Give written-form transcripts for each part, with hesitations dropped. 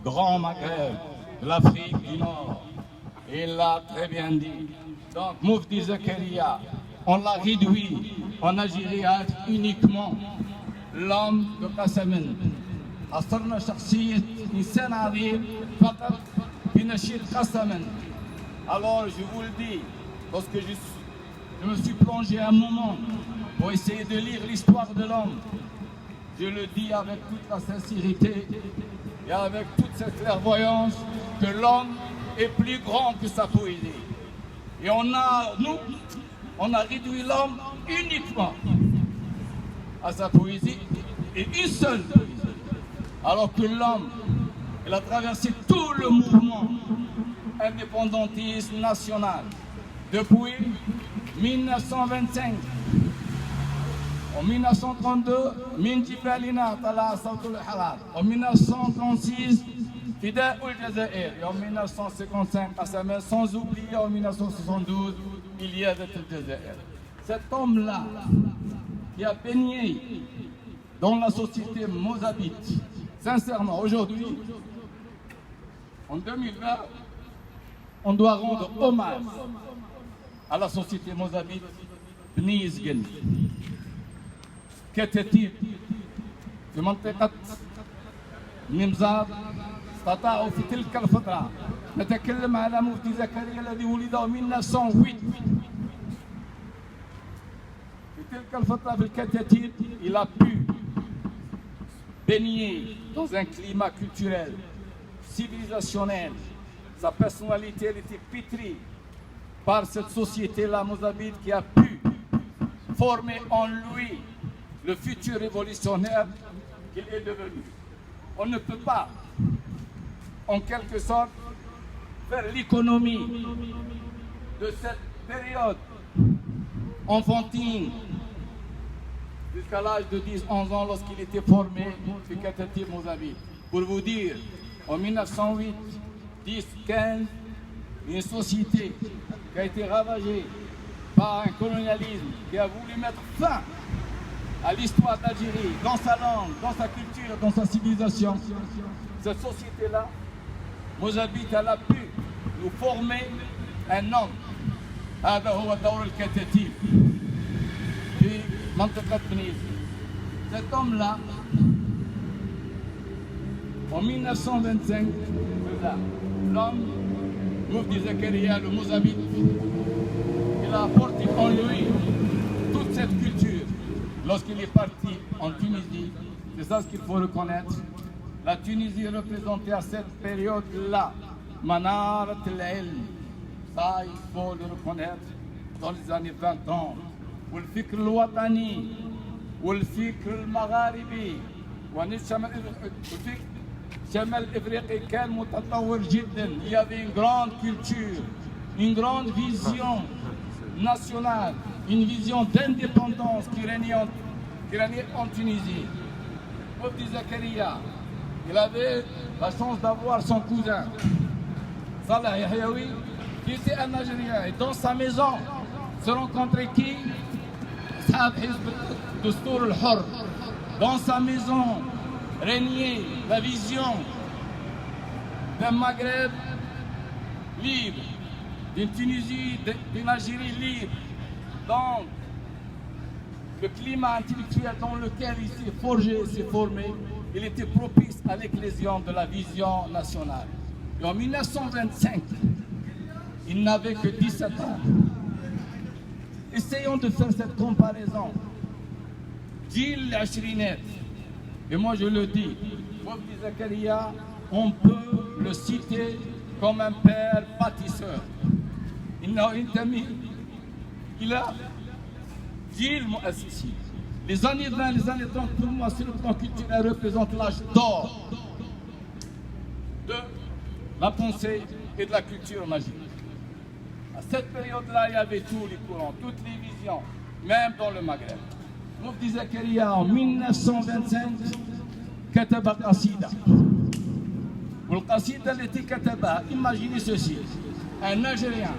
Grand Maghreb, de l'Afrique du Nord. Et il l'a très bien dit. Donc, Mufti Zakaria, on l'a réduit en Algérie à être uniquement l'homme de Qassamen. أصرنا شخصية إنسان عظيم فقط بنشيد قسما. Alors je vous le dis, parce que je me suis plongé un moment pour essayer de lire l'histoire de l'homme. Je le dis avec toute la sincérité et avec toute cette clairvoyance que l'homme est plus grand que sa poésie. Et on a réduit l'homme uniquement à sa poésie et une seule poésie. Alors que l'homme, il a traversé tout le mouvement indépendantiste national depuis 1925. En 1932, من جبالنا طلع صوت الحرار. En 1936, فداء الجزائر. Et en 1955, Qassamen, sans oublier en 1972, il y avait le Jazair. Cet homme-là, qui a baigné dans la société mozabite, sincèrement, aujourd'hui, en 2020, on doit rendre hommage à la société mozabite بني يزقل كتاتيب في منطقة نمزار استطاعوا في تلك الفترة. نتكلم على مفتي زكريا الذي ولد 1908. في تلك الفترة في الكتاتيب il a pu baigner dans un climat culturel, civilisationnel. Sa personnalité elle était pétrie par cette société-là mozabite qui a pu former en lui le futur révolutionnaire qu'il est devenu. On ne peut pas, en quelque sorte, faire l'économie de cette période enfantine jusqu'à l'âge de 10-11 ans lorsqu'il était formé du Katatif mozabite. Pour vous dire, en 1908, 10, 15, une société qui a été ravagée par un colonialisme qui a voulu mettre fin à l'histoire d'Algérie, dans sa langue, dans sa culture, dans sa civilisation. Cette société-là, mozabite, elle a pu nous former un homme. هذا هو دور الكتاتيب في منطقة بنيزي. Cet homme-là, en 1925, l'homme, Mufti Zakaria, le mozabite, il a apporté en lui toute cette culture. Lorsqu'il est parti en Tunisie, c'est ça ce qu'il faut reconnaître. La Tunisie représentait à cette période-là Manarat al-Ilm. Ça, il faut le reconnaître dans les années 20 ans. والفكر الوطني والفكر المغاربي والفكر شمال افريقي كان متطور جدا. Il y avait une grande culture, une grande vision nationale, une vision d'indépendance qui régnait en Tunisie. Mufti Zakaria, il avait la chance d'avoir son cousin Salah Yahyaoui qui était un Algérien. Et dans sa maison se rencontrait qui? Dans sa maison régnait la vision d'un Maghreb libre, d'une Tunisie, d'une Algérie libre. Donc, le climat intellectuel dans lequel il s'est forgé, s'est formé, il était propice à l'éclosion de la vision nationale. Et en 1925, il n'avait que 17 ans. Essayons de faire cette comparaison. Gilles Ashrinet, et moi je le dis, Mufti Zakaria, on peut le citer comme un père bâtisseur. Il a Gilles Mouassissi. Les années 20, les années 30, pour moi, sur le plan culturel, représentent l'âge d'or de la pensée et de la culture magique. À cette période-là, il y avait tous les courants, toutes les visions, même dans le Maghreb. Mufti Zakaria, en 1925, كتب قصيدة. والقصيدة التي كتبها, imaginez ceci, un Algérien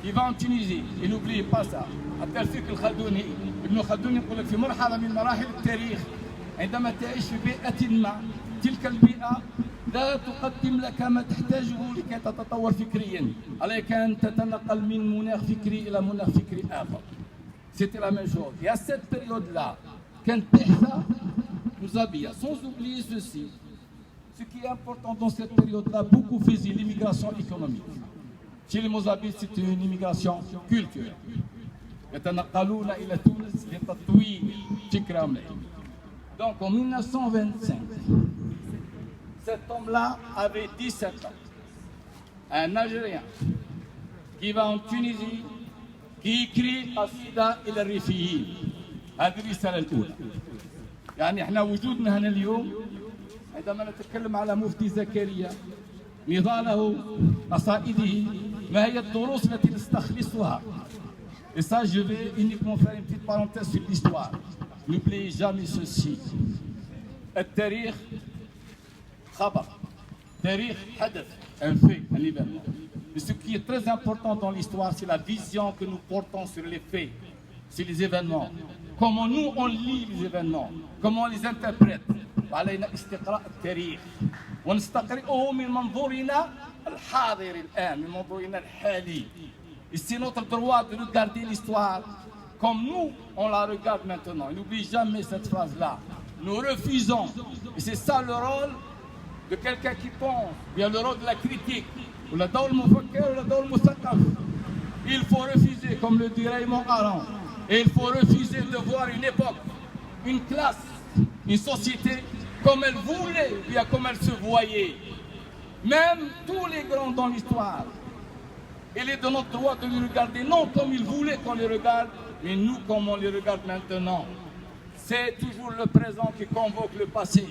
qui va en Tunisie, et n'oubliez pas ça, التلفيق الخلدوني، ابن خلدون يقول لك في مرحلة من مراحل التاريخ عندما تعيش في بيئة ما تلك البيئة لا تقدم لك ما تحتاجه لكي تتطور فكريا، عليك أن تتنقل من مناخ فكري إلى مناخ فكري آخر. C'était la même chose. Et à cette période-là, كانت بحثة مزابية. Sans oublier ceci, ce qui est important dans cette période-là, beaucoup faisaient l'immigration économique. Chez les Mozambiques, c'est une immigration culturelle. يتنقلون إلى تونس لتطوير فكرهم. Donc en 1925, cet homme-là avait 17 ans. Un Algérien qui va en Tunisie, qui écrit قصيدة إلى الريفيين. هذه الرسالة الأولى. يعني احنا وجودنا هنا اليوم عندما نتكلم على مفتي زكريا نضاله قصائده ما هي الدروس التي نستخلصها. Et ça, je vais uniquement faire une petite parenthèse sur l'histoire. N'oubliez jamais ceci. التاريخ خبر. التاريخ حدث. Un fait, un événement. Mais ce qui est très important dans l'histoire, c'est la vision que nous portons sur les faits, sur les événements. Comment nous, on lit les événements, comment on les interprète. وعلينا استقراء التاريخ ونستقرئه من منظورنا الحاضر الآن، من منظورنا الحالي. Et c'est notre droit de regarder l'histoire comme nous, on la regarde maintenant. Et n'oublie jamais cette phrase-là. Nous refusons. Et c'est ça le rôle de quelqu'un qui pense. Il y a le rôle de la critique. Il faut refuser, comme le dit Raymond Aron. Et il faut refuser de voir une époque, une classe, une société comme elle voulait, bien comme elle se voyait. Même tous les grands dans l'histoire, il est de notre droit de les regarder, non comme ils voulaient qu'on les regarde, mais nous comme on les regarde maintenant. C'est toujours le présent qui convoque le passé,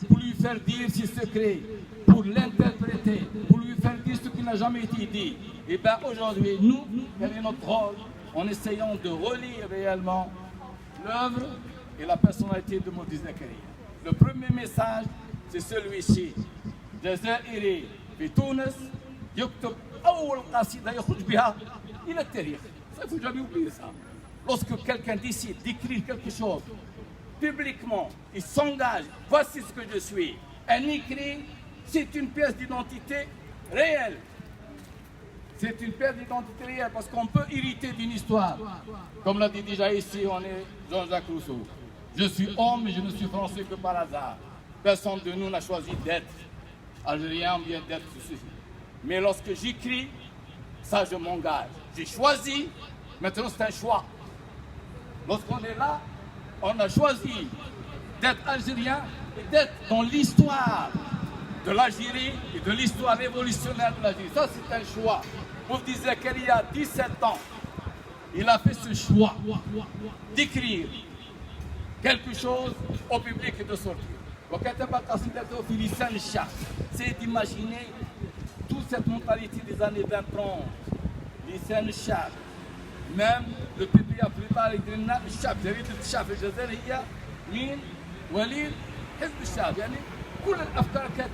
pour lui faire dire ses secrets, pour l'interpréter, pour lui faire dire ce qui n'a jamais été dit. Et bien aujourd'hui, nous, quel est notre rôle en essayant de relire réellement l'œuvre et la personnalité de Mufti Zakaria. Le premier message, c'est celui-ci. جزائري في تونس يكتب أول قصيدة يخرج بها إلى التاريخ. Ça, il ne faut jamais oublier ça. Lorsque quelqu'un décide d'écrire quelque chose publiquement, il s'engage, voici ce que je suis. Un écrit, c'est une pièce d'identité réelle. C'est une pièce d'identité réelle parce qu'on peut hériter d'une histoire. Comme l'a dit déjà ici, on est Jean-Jacques Rousseau. Je suis homme, mais je ne suis français que par hasard. Personne de nous n'a choisi d'être algérien, bien d'être ceci. Mais lorsque j'écris, ça je m'engage. J'ai choisi, maintenant c'est un choix. Lorsqu'on est là, on a choisi d'être algérien et d'être dans l'histoire de l'Algérie et de l'histoire révolutionnaire de l'Algérie. Ça c'est un choix. Mufti Zakaria, 17 ans, il a fait ce choix d'écrire quelque chose au public et de sortir. C'est d'imaginer toute cette mentalité des années 20-30, لسان الشعب. Même le PPA plus tard يدير لنا الشعب، جريدة الشعب الجزائرية هي من وليد حزب الشعب، يعني كل الأفكار كانت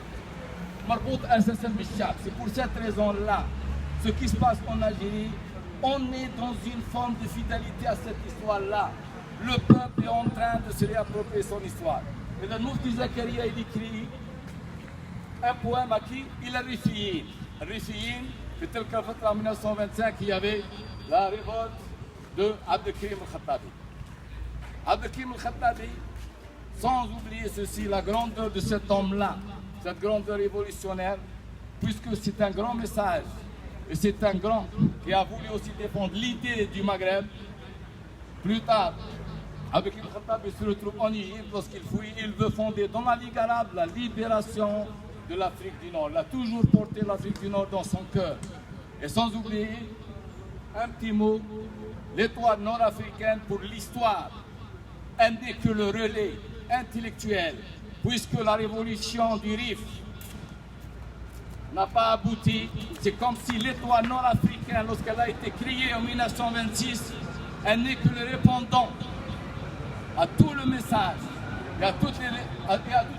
مربوطة أساسا بالشعب. C'est pour cette raison-là, ce qui se passe en Algérie, on est dans une forme de fidélité à cette histoire-là. Le peuple est en train de se réapproprier son histoire. Et le Mufti Zakaria, il écrit un poème à qui? Il a Rifiyin. Rifiyin, c'était le en 1925, il y avait la révolte de Abdelkrim al-Khattabi. Abdelkrim al-Khattabi, sans oublier ceci, la grandeur de cet homme-là, cette grandeur révolutionnaire, puisque c'est un grand message, et c'est un grand qui a voulu aussi défendre l'idée du Maghreb. Plus tard, Abdelkrim al-Khattabi se retrouve en Égypte lorsqu'il fouille, il veut fonder dans la Ligue arabe la libération de l'Afrique du Nord. Il a toujours porté l'Afrique du Nord dans son cœur. Et sans oublier, un petit mot, l'étoile nord-africaine pour l'histoire n'est que le relais intellectuel, puisque la révolution du Rif n'a pas abouti. C'est comme si l'étoile nord-africaine, lorsqu'elle a été créée en 1926, elle n'est que le répondant à tout le message et à toute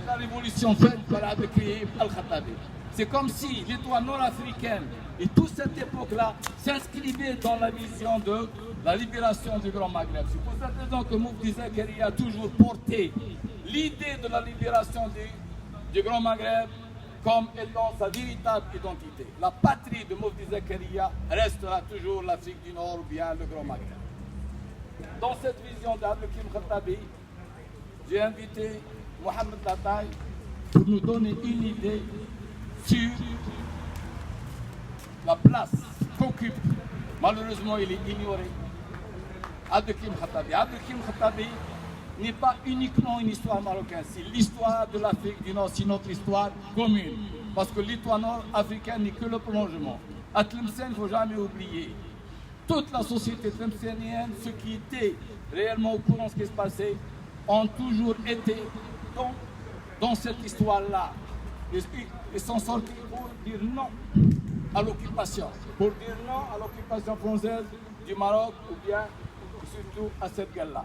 la révolution faite par Abdelkrim al-Khattabi. C'est comme si l'étoile nord-africaine et toute cette époque-là s'inscrivait dans la vision de la libération du Grand Maghreb. C'est pour cette raison que Mufti Zakaria a toujours porté l'idée de la libération du Grand Maghreb comme étant sa véritable identité. La patrie de Mufti Zakaria restera toujours l'Afrique du Nord ou bien le Grand Maghreb. Dans cette vision d'Abdelkrim Khattabi, j'ai invité Mohamed Latay pour nous donner une idée sur la place qu'occupe, malheureusement il est ignoré, Abdelkrim Khattabi. Abdelkrim Khattabi n'est pas uniquement une histoire marocaine, c'est l'histoire de l'Afrique du Nord, c'est notre histoire commune. Parce que l'histoire nord-africaine n'est que le prolongement. À Tlemcen, il ne faut jamais oublier. Toute la société tlemcenienne, ceux qui étaient réellement au courant de ce qui se passait, ont toujours été dans cette histoire-là. Ils sont sortis pour dire non à l'occupation, pour dire non à l'occupation française du Maroc ou bien surtout à cette guerre-là.